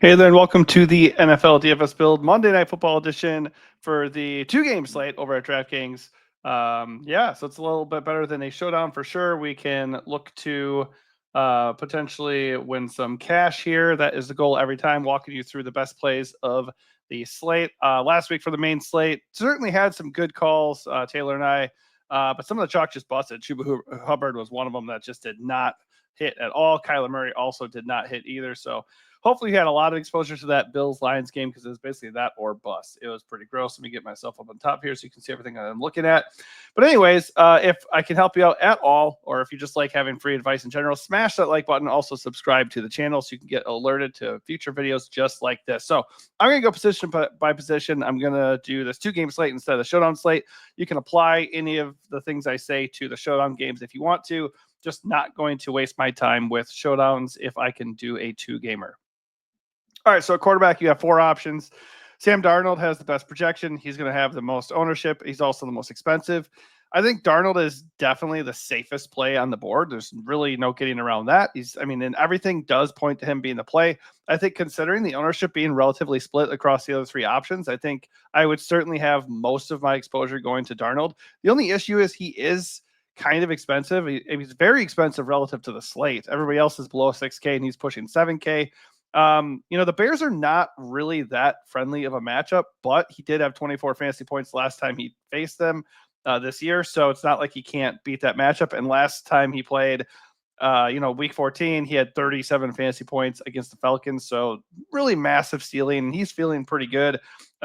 Hey there, and welcome to the NFL DFS Build Monday Night Football edition for the two-game slate over at DraftKings. So it's a little bit better than a showdown for sure. We can look to potentially win some cash here. That is the goal every time, walking you through the best plays of the slate. Last week for the main slate, certainly had some good calls, Taylor and I, but some of the chalk just busted. Chuba Hubbard was one of them that just did not hit at all. Kyler Murray also did not hit either. So hopefully you had a lot of exposure to that Bills-Lions game because it was basically that or bust. It was pretty gross. Let me get myself up on top here so you can see everything I'm looking at. But anyways, if I can help you out at all, or if you just like having free advice in general, smash that like button. Also subscribe to the channel so you can get alerted to future videos just like this. So I'm going to go position by position. I'm going to do this two-game slate instead of the showdown slate. You can apply any of the things I say to the showdown games if you want to. Just not going to waste my time with showdowns if I can do a two-gamer. All right, so at quarterback, you have four options. Sam Darnold has the best projection. He's going to have the most ownership. He's also the most expensive. I think Darnold is definitely the safest play on the board. There's really no getting around that. And everything does point to him being the play. I think considering the ownership being relatively split across the other three options, I think I would certainly have most of my exposure going to Darnold. The only issue is he is kind of expensive. He's very expensive relative to the slate. Everybody else is below 6K and he's pushing 7K. The Bears are not really that friendly of a matchup, but he did have 24 fantasy points last time he faced them this year. So it's not like he can't beat that matchup. And last time he played, week 14, he had 37 fantasy points against the Falcons. So really massive ceiling. He's feeling pretty good.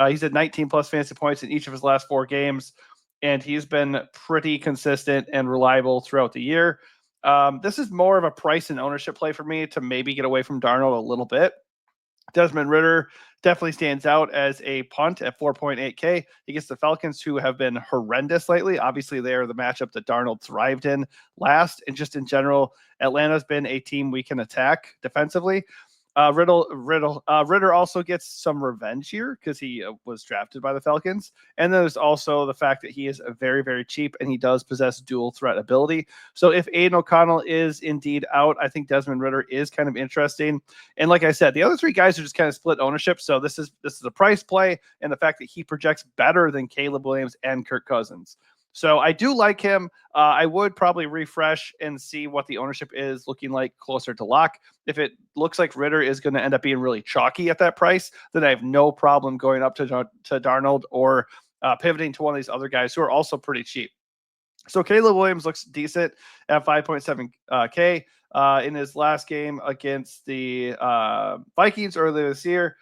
He's at 19 plus fantasy points in each of his last four games, and he's been pretty consistent and reliable throughout the year. This is more of a price and ownership play for me to maybe get away from Darnold a little bit. Desmond Ridder definitely stands out as a punt at 4.8K against the Falcons, who have been horrendous lately. Obviously, they are the matchup that Darnold thrived in last. And just in general, Atlanta's been a team we can attack defensively. Ridder also gets some revenge here because he was drafted by the Falcons. And there's also the fact that he is very, very cheap and he does possess dual threat ability. So if Aiden O'Connell is indeed out, I think Desmond Ridder is kind of interesting. And like I said, the other three guys are just kind of split ownership. So this is a price play, and the fact that he projects better than Caleb Williams and Kirk Cousins. So I do like him. I would probably refresh and see what the ownership is looking like closer to lock. If it looks like Ridder is going to end up being really chalky at that price, then I have no problem going up to Darnold or pivoting to one of these other guys who are also pretty cheap. So Caleb Williams looks decent at 5.7K in his last game against the Vikings earlier this year.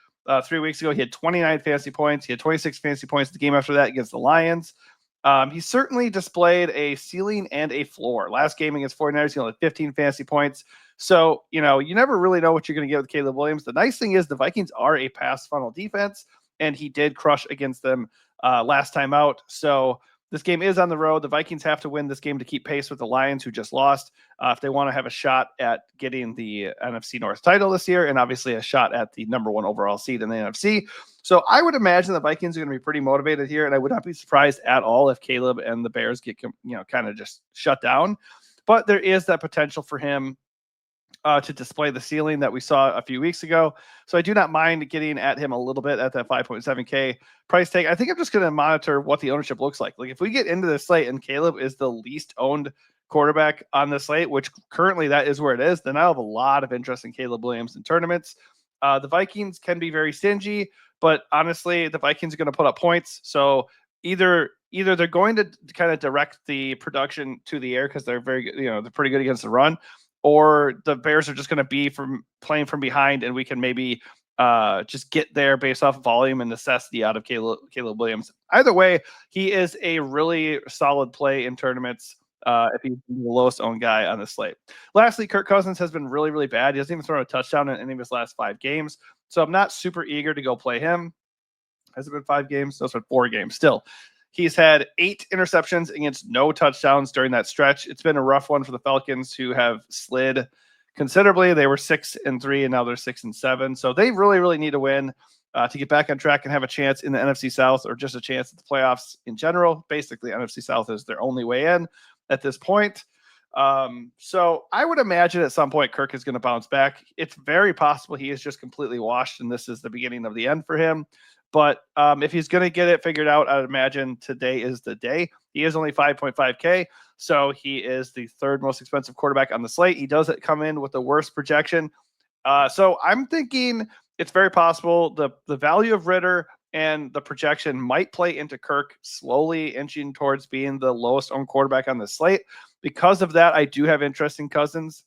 3 weeks ago, he had 29 fantasy points. He had 26 fantasy points the game after that against the Lions. He certainly displayed a ceiling and a floor. Last game against 49ers, he only had 15 fantasy points. So, you never really know what you're going to get with Caleb Williams. The nice thing is the Vikings are a pass funnel defense, and he did crush against them last time out. So this game is on the road. The Vikings have to win this game to keep pace with the Lions, who just lost, if they want to have a shot at getting the NFC North title this year, and obviously a shot at the number one overall seed in the NFC. So I would imagine the Vikings are going to be pretty motivated here, and I would not be surprised at all if Caleb and the Bears get kind of just shut down. But there is that potential for him to display the ceiling that we saw a few weeks ago. So I do not mind getting at him a little bit at that 5.7K price tag. I think I'm just going to monitor what the ownership looks like. Like if we get into this slate and Caleb is the least owned quarterback on the slate, which currently that is where it is, then I'll have a lot of interest in Caleb Williams in tournaments. The Vikings can be very stingy, but honestly, the Vikings are going to put up points. So either they're going to kind of direct the production to the air because they're very good, they're pretty good against the run, or the Bears are just going to be from playing from behind, and we can maybe just get there based off volume and necessity out of Caleb Williams. Either way, he is a really solid play in tournaments if he's the lowest owned guy on the slate. Lastly, Kirk Cousins has been really, really bad. He hasn't even thrown a touchdown in any of his last 5 games. So I'm not super eager to go play him. Has it been 5 games? No, it's been 4 games still. He's had 8 interceptions against no touchdowns during that stretch. It's been a rough one for the Falcons, who have slid considerably. They were 6-3, and now they're 6-7. So they really, really need to win to get back on track and have a chance in the NFC South, or just a chance at the playoffs in general. Basically, NFC South is their only way in at this point. So I would imagine at some point Kirk is going to bounce back. It's very possible he is just completely washed and this is the beginning of the end for him. But if he's going to get it figured out, I'd imagine today is the day. He is only 5.5K, so he is the third most expensive quarterback on the slate. He does come in with the worst projection. So I'm thinking it's very possible the value of Ritter and the projection might play into Kirk slowly inching towards being the lowest owned quarterback on the slate. Because of that, I do have interest in Cousins.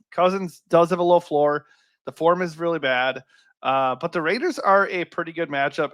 Cousins does have a low floor. The form is really bad. But the Raiders are a pretty good matchup,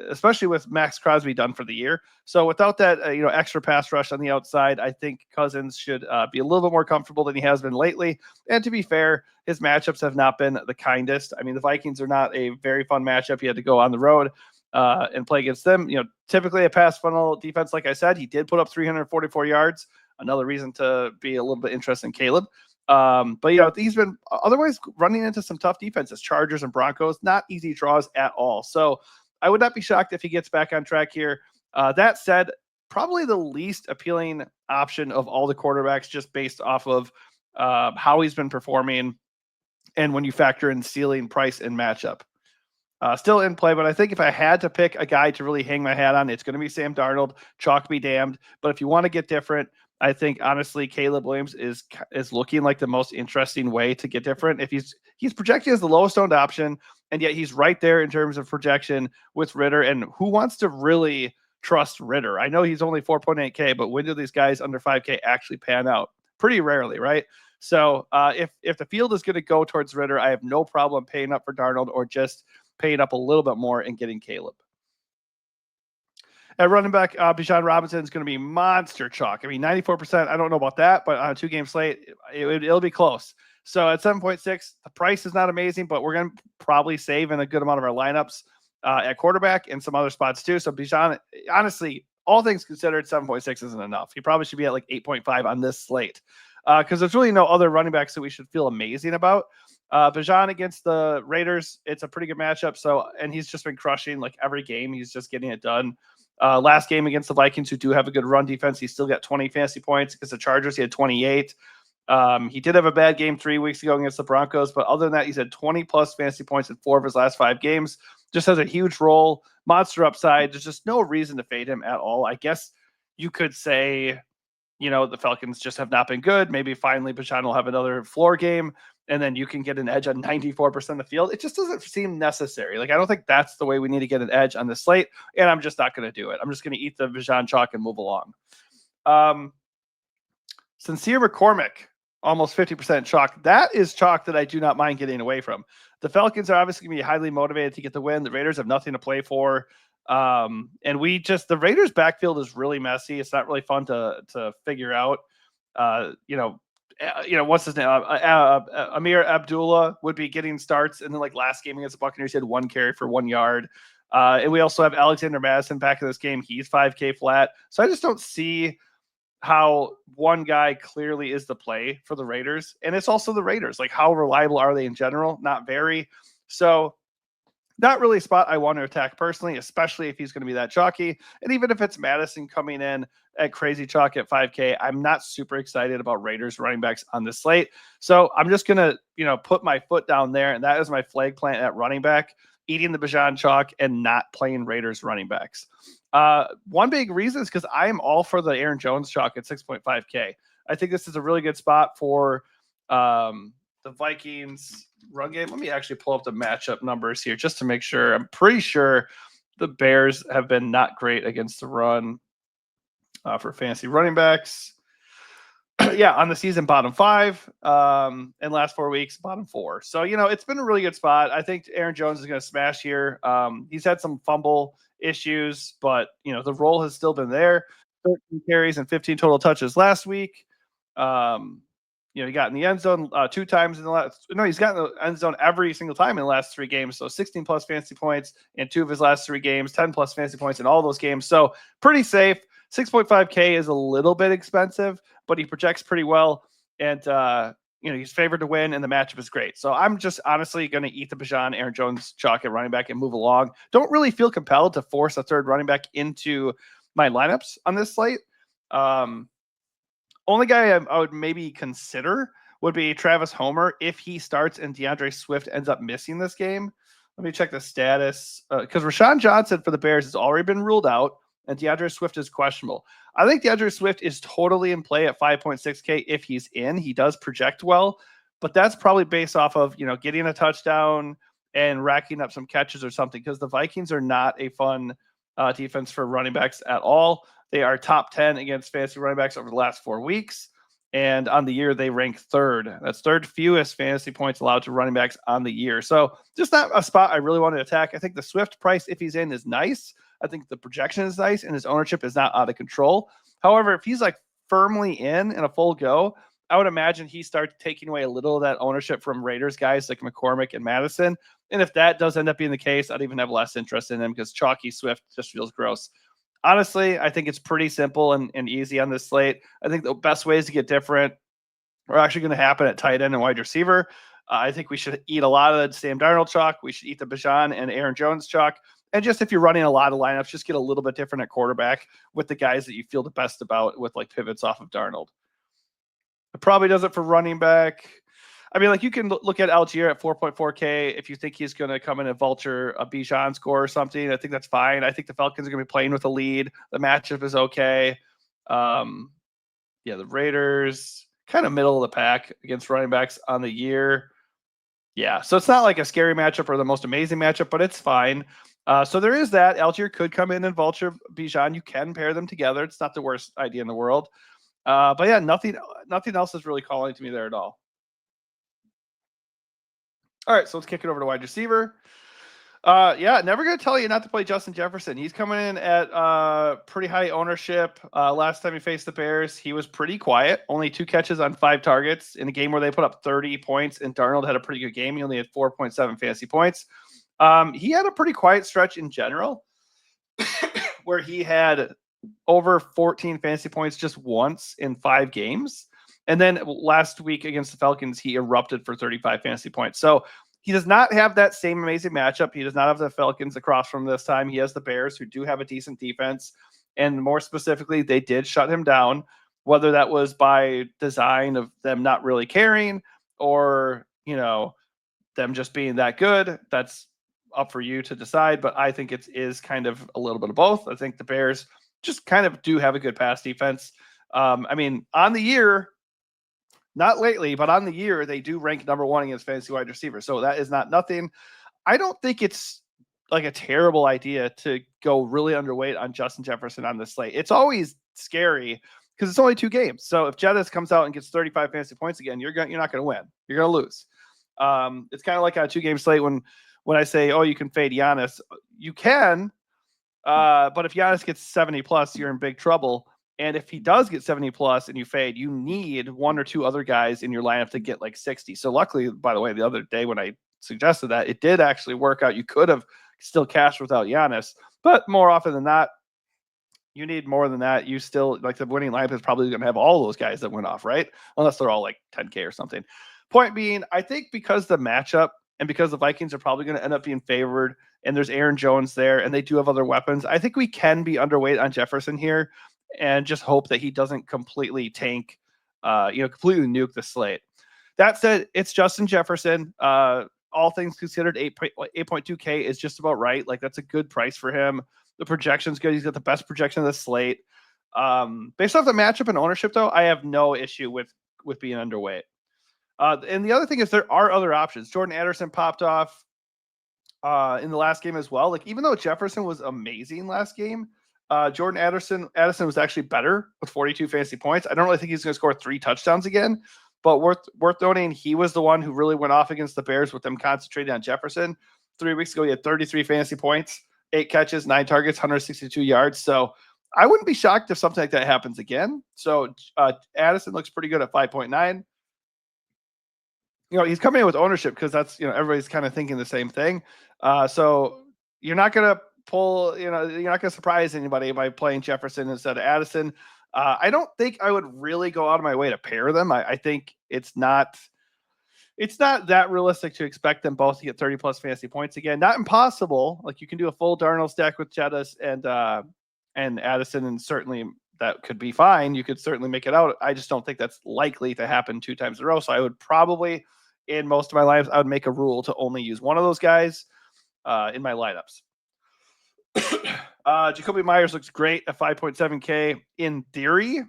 especially with Max Crosby done for the year. So without that, extra pass rush on the outside, I think Cousins should be a little bit more comfortable than he has been lately. And to be fair, his matchups have not been the kindest. I mean, the Vikings are not a very fun matchup. He had to go on the road and play against them. Typically a pass funnel defense, like I said, he did put up 344 yards. Another reason to be a little bit interested in Caleb. But he's been otherwise running into some tough defenses, Chargers and Broncos, not easy draws at all. So I would not be shocked if he gets back on track here. That said, probably the least appealing option of all the quarterbacks, just based off of how he's been performing. And when you factor in ceiling, price, and matchup, still in play. But I think if I had to pick a guy to really hang my hat on, it's going to be Sam Darnold. Chalk be damned. But if you want to get different, I think honestly Caleb Williams is looking like the most interesting way to get different. If he's projected as the lowest owned option, and yet he's right there in terms of projection with Ritter. And who wants to really trust Ritter? I know he's only 4.8K, but when do these guys under 5K actually pan out? Pretty rarely, right? So if the field is going to go towards Ritter, I have no problem paying up for Darnold or just paying up a little bit more and getting Caleb. At running back, Bijan Robinson is going to be monster chalk. I mean, 94%. I don't know about that, but on a 2-game slate, it'll be close. So at 7.6, the price is not amazing, but we're going to probably save in a good amount of our lineups at quarterback and some other spots too. So Bijan, honestly, all things considered, 7.6 isn't enough. He probably should be at like 8.5 on this slate because there's really no other running backs that we should feel amazing about. Bijan against the Raiders, it's a pretty good matchup. So, and he's just been crushing like every game. He's just getting it done. Last game against the Vikings, who do have a good run defense, he still got 20 fantasy points. Against the Chargers, he had 28. He did have a bad game 3 weeks ago against the Broncos, but other than that, he's had 20 plus fantasy points in 4 of his last 5 games. Just has a huge role, monster upside. There's just no reason to fade him at all. I guess you could say, the Falcons just have not been good. Maybe finally Bijan will have another floor game, and then you can get an edge on 94% of the field. It just doesn't seem necessary. Like, I don't think that's the way we need to get an edge on the slate, and I'm just not going to do it. I'm just going to eat the Bijan chalk and move along. Sincere McCormick, almost 50% chalk. That is chalk that I do not mind getting away from. The Falcons are obviously going to be highly motivated to get the win. The Raiders have nothing to play for. And the Raiders backfield is really messy. It's not really fun to figure out. What's his name? Amir Abdullah would be getting starts. And then like last game against the Buccaneers, he had 1 carry for 1 yard. And we also have Alexander Madison back in this game. He's 5K flat. So I just don't see how one guy clearly is the play for the Raiders. And it's also the Raiders. Like, how reliable are they in general? Not very. So not really a spot I want to attack personally, especially if he's going to be that chalky. And even if it's Madison coming in at crazy chalk at 5K, I'm not super excited about Raiders running backs on this slate. So I'm just going to, put my foot down there. And that is my flag plant at running back, eating the Bijan chalk and not playing Raiders running backs. One big reason is because I am all for the Aaron Jones chalk at 6.5K. I think this is a really good spot for the Vikings run game. Let me actually pull up the matchup numbers here just to make sure. I'm pretty sure the Bears have been not great against the run for fantasy running backs. Yeah, on the season, bottom 5, and last 4 weeks, bottom 4. So, it's been a really good spot. I think Aaron Jones is going to smash here. He's had some fumble issues, but, the role has still been there. 13 carries and 15 total touches last week. He got in the end zone 2 times he's got in the end zone every single time in the last 3 games. So 16 plus fantasy points in 2 of his last 3 games, 10 plus fantasy points in all those games. So pretty safe. 6.5K is a little bit expensive, but he projects pretty well. And, he's favored to win and the matchup is great. So I'm just honestly going to eat the Bijan Aaron Jones chalk at running back and move along. Don't really feel compelled to force a third running back into my lineups on this slate. Only guy I would maybe consider would be Travis Homer if he starts and DeAndre Swift ends up missing this game. Let me check the status because Rashawn Johnson for the Bears has already been ruled out, and DeAndre Swift is questionable. I think DeAndre Swift is totally in play at 5.6K if he's in. He does project well, but that's probably based off of getting a touchdown and racking up some catches or something, because the Vikings are not a fun defense for running backs at all. They are top 10 against fantasy running backs over the last 4 weeks. And on the year, they rank third. That's third fewest fantasy points allowed to running backs on the year. So just not a spot I really want to attack. I think the Swift price, if he's in, is nice. I think the projection is nice, and his ownership is not out of control. However, if he's like firmly in a full go, I would imagine he starts taking away a little of that ownership from Raiders guys like McCormick and Madison. And if that does end up being the case, I'd even have less interest in him because chalky Swift just feels gross. Honestly, I think it's pretty simple and easy on this slate. I think the best ways to get different are actually going to happen at tight end and wide receiver. I think we should eat a lot of the Sam Darnold chalk. We should eat the Bijan and Aaron Jones chalk. And just if you're running a lot of lineups, just get a little bit different at quarterback with the guys that you feel the best about with like pivots off of Darnold. It probably does it for running back. I mean, like you can look at Algier at 4.4K if you think he's going to come in and vulture a Bijan score or something. I think that's fine. I think the Falcons are going to be playing with a lead. The matchup is okay. The Raiders kind of middle of the pack against running backs on the year. Yeah, so it's not like a scary matchup or the most amazing matchup, but it's fine. So there is that. Algier could come in and vulture Bijan. You can pair them together. It's not the worst idea in the world. But yeah, nothing else is really calling to me there at all. All right, so let's kick it over to wide receiver. Never going to tell you not to play Justin Jefferson. He's coming in at pretty high ownership. Last time he faced the Bears, he was pretty quiet. Only 2 catches on 5 targets in a game where they put up 30 points, and Darnold had a pretty good game. He only had 4.7 fantasy points. He had a pretty quiet stretch in general where he had over 14 fantasy points just once in 5 games. And then last week against the Falcons, he erupted for 35 fantasy points. So he does not have that same amazing matchup. He does not have the Falcons across from this time. He has the Bears, who do have a decent defense. And more specifically, they did shut him down, whether that was by design of them not really caring or, them just being that good. That's up for you to decide. But I think it is kind of a little bit of both. I think the Bears just kind of do have a good pass defense. On the year, not lately, but on the year, they do rank number 1 against fantasy wide receivers. So that is not nothing. I don't think it's like a terrible idea to go really underweight on Justin Jefferson on this slate. It's always scary because it's only 2 games. So if Jettis comes out and gets 35 fantasy points again, you're not going to win. You're going to lose. It's kind of like on a 2-game slate when I say, oh, you can fade Giannis. You can, but if Giannis gets 70 plus, you're in big trouble. And if he does get 70 plus and you fade, you need 1 or 2 other guys in your lineup to get like 60. So luckily, by the way, the other day when I suggested that, it did actually work out. You could have still cashed without Giannis, but more often than not, you need more than that. You still, like, the winning lineup is probably going to have all those guys that went off, right? Unless they're all like 10K or something. Point being, I think because the matchup and because the Vikings are probably going to end up being favored and there's Aaron Jones there and they do have other weapons, I think we can be underweight on Jefferson here and just hope that he doesn't completely tank, completely nuke the slate. That said, it's Justin Jefferson. All things considered, 8.2K is just about right. Like, that's a good price for him. The projection's good. He's got the best projection of the slate. Based off the matchup and ownership, though, I have no issue with being underweight. And the other thing is there are other options. Jordan Addison popped off in the last game as well. Like, even though Jefferson was amazing last game, Jordan Addison was actually better with 42 fantasy points. I don't really think he's going to score 3 touchdowns again, but worth noting, he was the one who really went off against the Bears with them concentrating on Jefferson. 3 weeks ago, he had 33 fantasy points, 8 catches, 9 targets, 162 yards. So I wouldn't be shocked if something like that happens again. So Addison looks pretty good at 5.9. He's coming in with ownership because that's, everybody's kind of thinking the same thing. So you're not going to pull, you're not going to surprise anybody by playing Jefferson instead of Addison. I don't think I would really go out of my way to pair them. I think it's not that realistic to expect them both to get 30 plus fantasy points again. Not impossible. Like, you can do a full Darnold stack with Jettis and Addison, and certainly that could be fine. You could certainly make it out. I just don't think that's likely to happen 2 times in a row. So I would probably, in most of my lives, I would make a rule to only use one of those guys in my lineups. Jacoby Myers looks great at 5.7K in theory.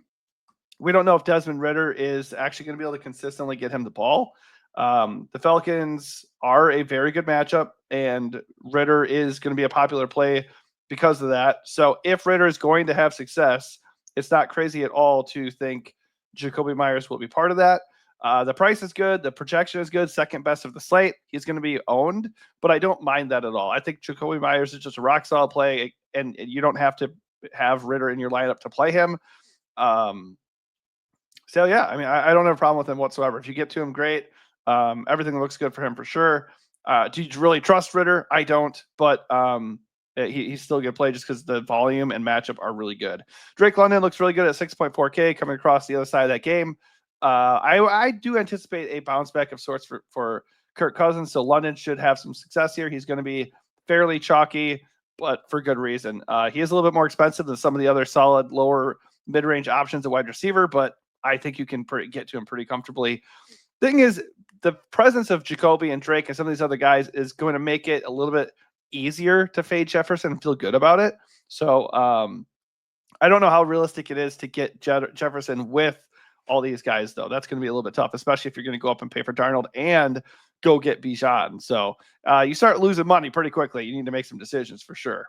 We don't know if Desmond Ridder is actually going to be able to consistently get him the ball. The Falcons are a very good matchup, and Ridder is going to be a popular play because of that. So if Ridder is going to have success, it's not crazy at all to think Jacoby Myers will be part of that. The price is good. The projection is good. Second best of the slate. He's going to be owned, but I don't mind that at all. I think Jacoby Myers is just a rock solid play, and you don't have to have Ridder in your lineup to play him. So yeah, I mean, I don't have a problem with him whatsoever. If you get to him, great. Everything looks good for him for sure. Do you really trust Ridder? I don't, but he's still a good play just because the volume and matchup are really good. Drake London looks really good at 6.4K coming across the other side of that game. I do anticipate a bounce back of sorts for Kirk Cousins, so London should have some success here. He's going to be fairly chalky, but for good reason. He is a little bit more expensive than some of the other solid lower mid-range options at wide receiver, but I think you can get to him pretty comfortably. Thing is, the presence of Jacoby and Drake and some of these other guys is going to make it a little bit easier to fade Jefferson and feel good about it. So I don't know how realistic it is to get Jefferson with all these guys, though. That's going to be a little bit tough, especially if you're going to go up and pay for Darnold and go get Bijan. So you start losing money pretty quickly. You need to make some decisions for sure.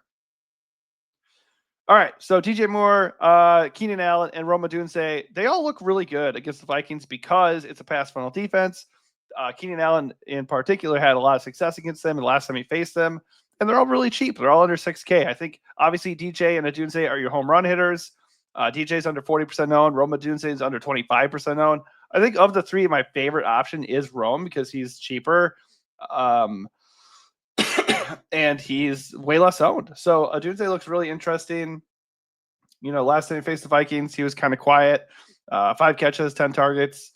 All right, so DJ Moore, Keenan Allen, and Rome Odunze, they all look really good against the Vikings because it's a pass funnel defense. Keenan Allen in particular had a lot of success against them the last time he faced them, and they're all really cheap. They're all under 6K. I think obviously DJ and Odunze are your home run hitters. DJ's under 40% owned. Rome Odunze is under 25% owned. I think of the three, my favorite option is Rome because he's cheaper. And he's way less owned. So Odunze looks really interesting. You know, last time he faced the Vikings, he was kind of quiet. 5 catches, 10 targets,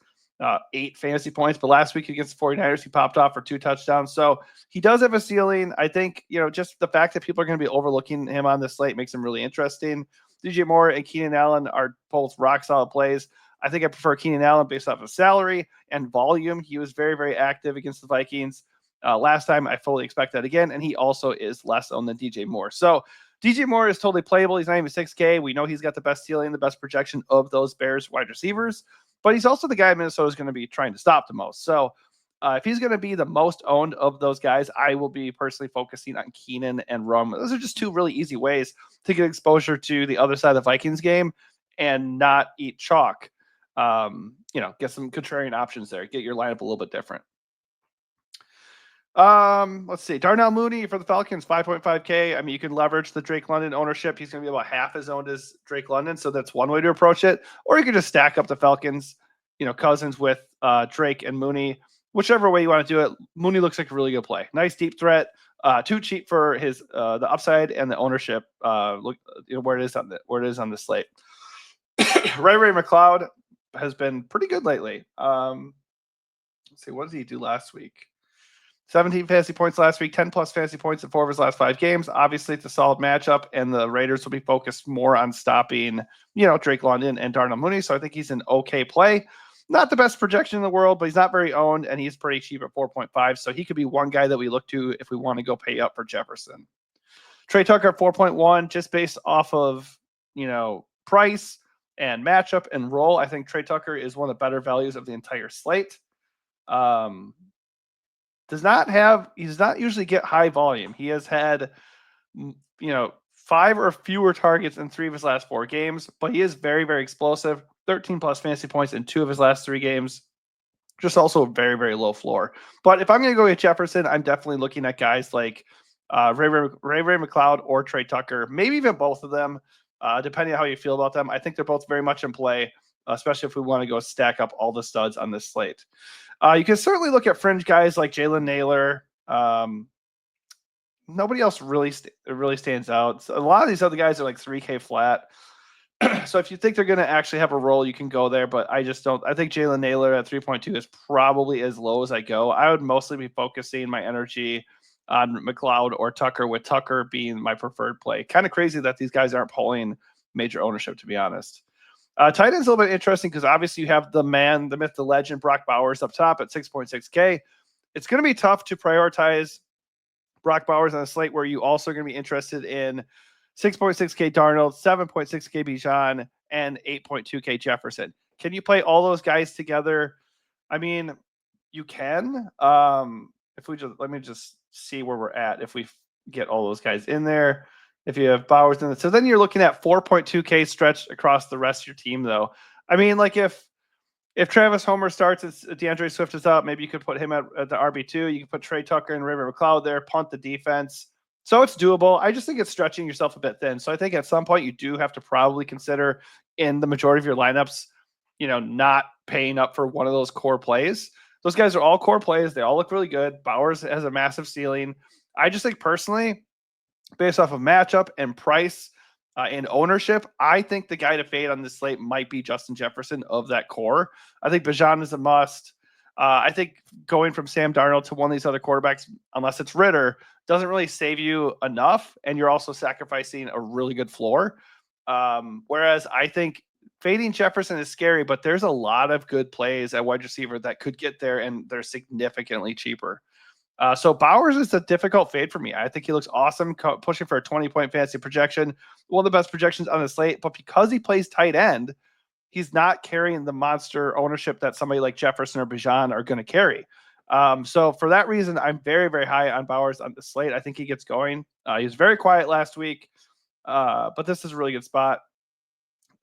8 fantasy points. But last week against the 49ers, he popped off for 2 touchdowns. So he does have a ceiling. I think, you know, just the fact that people are going to be overlooking him on this slate makes him really interesting. DJ Moore and Keenan Allen are both rock solid plays. I think I prefer Keenan Allen based off of salary and volume. He was very, very active against the Vikings. Last time, I fully expect that again, and he also is less owned than DJ Moore. So DJ Moore is totally playable. He's not even 6K. We know he's got the best ceiling, the best projection of those Bears wide receivers, but he's also the guy Minnesota is going to be trying to stop the most. So if he's going to be the most owned of those guys, I will be personally focusing on Keenan and Rum. Those are just 2 really easy ways to get exposure to the other side of the Vikings game and not eat chalk. Get some contrarian options there. Get your lineup a little bit different. Let's see. Darnell Mooney for the Falcons, 5.5K. I mean, you can leverage the Drake London ownership. He's going to be about half as owned as Drake London. So that's one way to approach it. Or you can just stack up the Falcons, Cousins with Drake and Mooney, whichever way you want to do it. Mooney looks like a really good play. Nice deep threat. Too cheap for his the upside and the ownership. Look, where it is on the slate. Ray McLeod has been pretty good lately. Let's see, what did he do last week? 17 fantasy points last week, 10 plus fantasy points in 4 of his last 5 games. Obviously, it's a solid matchup, and the Raiders will be focused more on stopping, Drake London and Darnell Mooney. So I think he's an okay play. Not the best projection in the world, but he's not very owned, and he's pretty cheap at 4.5. So he could be one guy that we look to if we want to go pay up for Jefferson. Trey Tucker at 4.1, just based off of, price and matchup and role. I think Trey Tucker is one of the better values of the entire slate. He does not usually get high volume. He has had, 5 or fewer targets in 3 of his last 4 games, but he is very, very explosive. 13 plus fantasy points in 2 of his last 3 games. Just also a very, very low floor. But if I'm going to go with Jefferson, I'm definitely looking at guys like Ray McLeod or Trey Tucker, maybe even both of them, depending on how you feel about them. I think they're both very much in play, especially if we want to go stack up all the studs on this slate. You can certainly look at fringe guys like Jalen Naylor. Nobody else really stands out. So a lot of these other guys are like 3K flat. So if you think they're going to actually have a role, you can go there. But I just don't. I think Jalen Naylor at 3.2 is probably as low as I go. I would mostly be focusing my energy on McLeod or Tucker, with Tucker being my preferred play. Kind of crazy that these guys aren't pulling major ownership, to be honest. Tight end's a little bit interesting because obviously you have the man, the myth, the legend, Brock Bowers up top at 6.6K. It's going to be tough to prioritize Brock Bowers on a slate where you also are going to be interested in 6.6K Darnold, 7.6K Bijan, and 8.2K Jefferson. Can you play all those guys together? I mean, you can. If we just let me just see where we're at. If we get all those guys in there, if you have Bowers in it, so then you're looking at 4.2K stretched across the rest of your team, though. I mean, like if Travis Homer starts, DeAndre Swift is up. Maybe you could put him at the RB2. You can put Trey Tucker and River McLeod there, punt the defense. So it's doable. I just think it's stretching yourself a bit thin. So I think at some point you do have to probably consider in the majority of your lineups, not paying up for one of those core plays. Those guys are all core plays. They all look really good. Bowers has a massive ceiling. I just think personally, based off of matchup and price, in ownership, I think the guy to fade on this slate might be Justin Jefferson of that core. I think Bijan is a must. I think going from Sam Darnold to one of these other quarterbacks, unless it's Ritter, doesn't really save you enough, and you're also sacrificing a really good floor. Whereas I think fading Jefferson is scary, but there's a lot of good plays at wide receiver that could get there, and they're significantly cheaper. So Bowers is a difficult fade for me. I think he looks awesome, pushing for a 20-point fantasy projection, one of the best projections on the slate. But because he plays tight end, he's not carrying the monster ownership that somebody like Jefferson or Bijan are going to carry. So for that reason, I'm very, very high on Bowers on the slate. I think he gets going. He was very quiet last week, but this is a really good spot.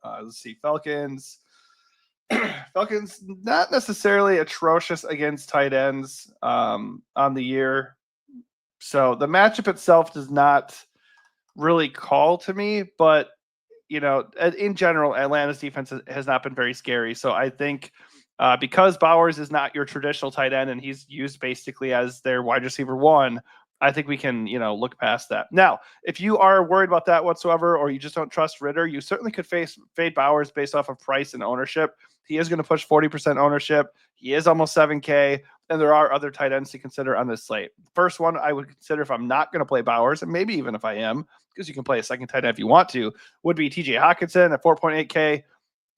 Let's see, Falcons. Falcons not necessarily atrocious against tight ends on the year. So the matchup itself does not really call to me, but in general, Atlanta's defense has not been very scary. So I think because Bowers is not your traditional tight end and he's used basically as their wide receiver one, I think we can, look past that. Now, if you are worried about that whatsoever, or you just don't trust Ritter, you certainly could fade Bowers based off of price and ownership. He is going to push 40% ownership. He is almost 7K, and there are other tight ends to consider on this slate. First one I would consider if I'm not going to play Bowers, and maybe even if I am, because you can play a second tight end if you want to, would be TJ Hockenson at 4.8K.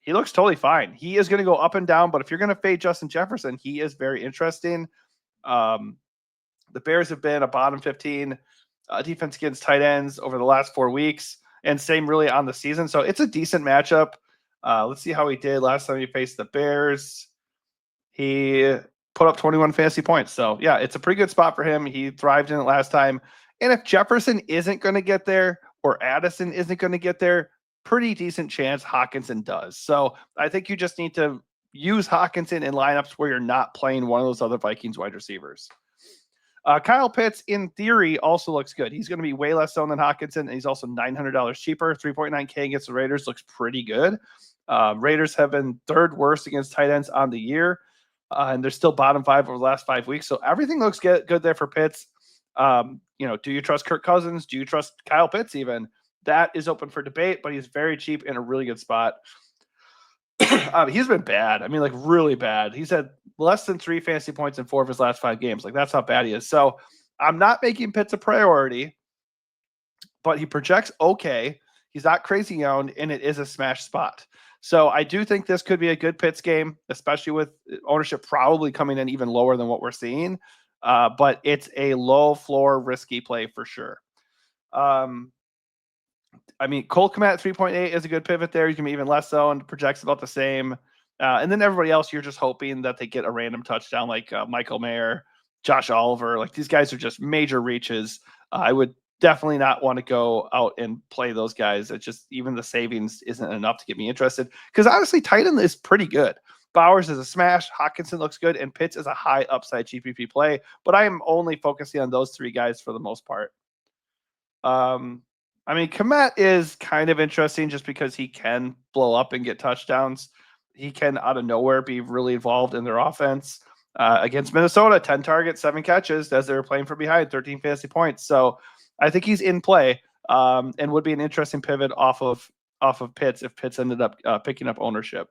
He looks totally fine. He is going to go up and down, but if you're going to fade Justin Jefferson, he is very interesting. The Bears have been a bottom 15 defense against tight ends over the last 4 weeks, and same really on the season. So it's a decent matchup. Let's see how he did last time he faced the Bears. He put up 21 fantasy points. So, yeah, it's a pretty good spot for him. He thrived in it last time. And if Jefferson isn't going to get there or Addison isn't going to get there, pretty decent chance Hockenson does. So I think you just need to use Hockenson in lineups where you're not playing one of those other Vikings wide receivers. Kyle Pitts, in theory, also looks good. He's going to be way less owned than Hockenson, and he's also $900 cheaper. 3.9K against the Raiders looks pretty good. Raiders have been third worst against tight ends on the year, and they're still bottom 5 over the last 5 weeks. So everything looks good there for Pitts. Do you trust Kirk Cousins? Do you trust Kyle Pitts even? That is open for debate, but he's very cheap in a really good spot. He's been bad. I mean, like really bad. He's had less than 3 fantasy points in 4 of his last 5 games. Like that's how bad he is. So I'm not making Pitts a priority, but he projects okay. He's not crazy owned, and it is a smash spot. So I do think this could be a good Pitts game, especially with ownership probably coming in even lower than what we're seeing. But it's a low floor risky play for sure. I mean, Cole Kmet at 3.8 is a good pivot there. You can be even less owned, projects about the same. And then everybody else, you're just hoping that they get a random touchdown like Michael Mayer, Josh Oliver. Like these guys are just major reaches. I would definitely not want to go out and play those guys. It's just even the savings isn't enough to get me interested. Because honestly, tight end is pretty good. Bowers is a smash. Hockenson looks good. And Pitts is a high upside GPP play. But I am only focusing on those 3 guys for the most part. I mean, Kmet is kind of interesting just because he can blow up and get touchdowns. He can, out of nowhere, be really involved in their offense. Against Minnesota, 10 targets, 7 catches as they were playing from behind, 13 fantasy points. So I think he's in play and would be an interesting pivot off of Pitts if Pitts ended up picking up ownership.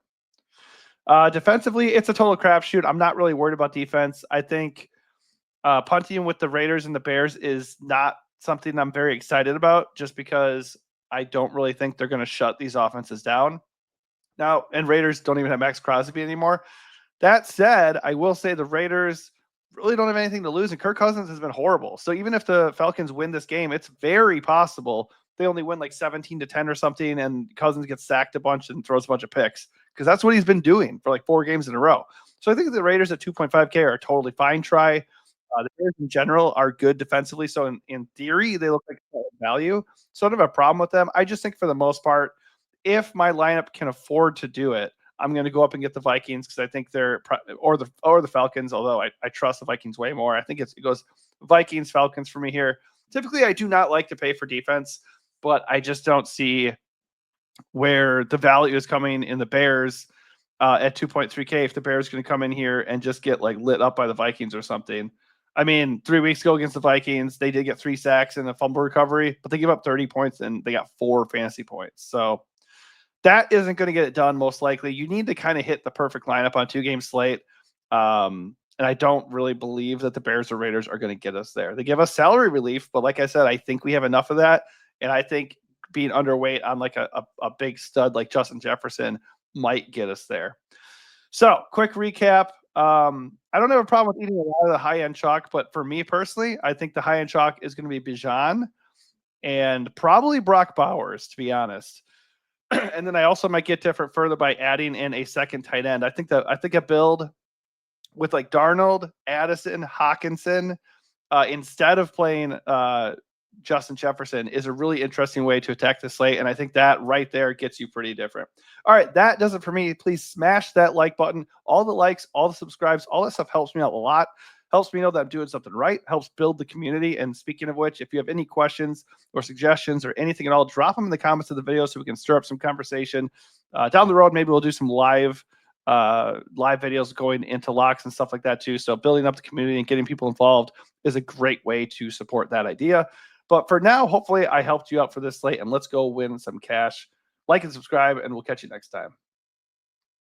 Defensively, it's a total crapshoot. I'm not really worried about defense. I think punting with the Raiders and the Bears is not something I'm very excited about just because I don't really think they're going to shut these offenses down. Now, and Raiders don't even have Max Crosby anymore. That said, I will say the Raiders really don't have anything to lose, and Kirk Cousins has been horrible. So even if the Falcons win this game, it's very possible they only win like 17-10 or something, and Cousins gets sacked a bunch and throws a bunch of picks, because that's what he's been doing for like 4 games in a row. So I think the Raiders at 2.5K are a totally fine try. The Bears in general are good defensively, so in theory they look like value. So I don't have a problem with them. I just think for the most part, if my lineup can afford to do it, I'm going to go up and get the Vikings, because I think they're or the Falcons. Although I trust the Vikings way more. I think it goes Vikings, Falcons for me here. Typically, I do not like to pay for defense, but I just don't see where the value is coming in the Bears at 2.3K. If the Bears going to come in here and just get like lit up by the Vikings or something. I mean, 3 weeks ago against the Vikings, they did get 3 sacks and a fumble recovery, but they give up 30 points and they got 4 fantasy points. So that isn't going to get it done most likely. You need to kind of hit the perfect lineup on 2-game slate. And I don't really believe that the Bears or Raiders are going to get us there. They give us salary relief, but like I said, I think we have enough of that. And I think being underweight on like a big stud like Justin Jefferson might get us there. So quick recap. I don't have a problem with eating a lot of the high-end chalk, but for me personally, I think the high-end chalk is going to be Bijan and probably Brock Bowers, to be honest. And then I also might get different further by adding in a second tight end. I think a build with like Darnold, Addison, Hawkinson, instead of playing Justin Jefferson is a really interesting way to attack the slate. And I think that right there gets you pretty different. All right, that does it for me. Please smash that like button. All the likes, all the subscribes, all that stuff helps me out a lot. Helps me know that I'm doing something right, helps build the community. And speaking of which, if you have any questions or suggestions or anything at all, drop them in the comments of the video so we can stir up some conversation. Down the road, maybe we'll do some live videos going into locks and stuff like that too. So building up the community and getting people involved is a great way to support that idea. But for now, hopefully I helped you out for this slate, and let's go win some cash. Like and subscribe, and we'll catch you next time.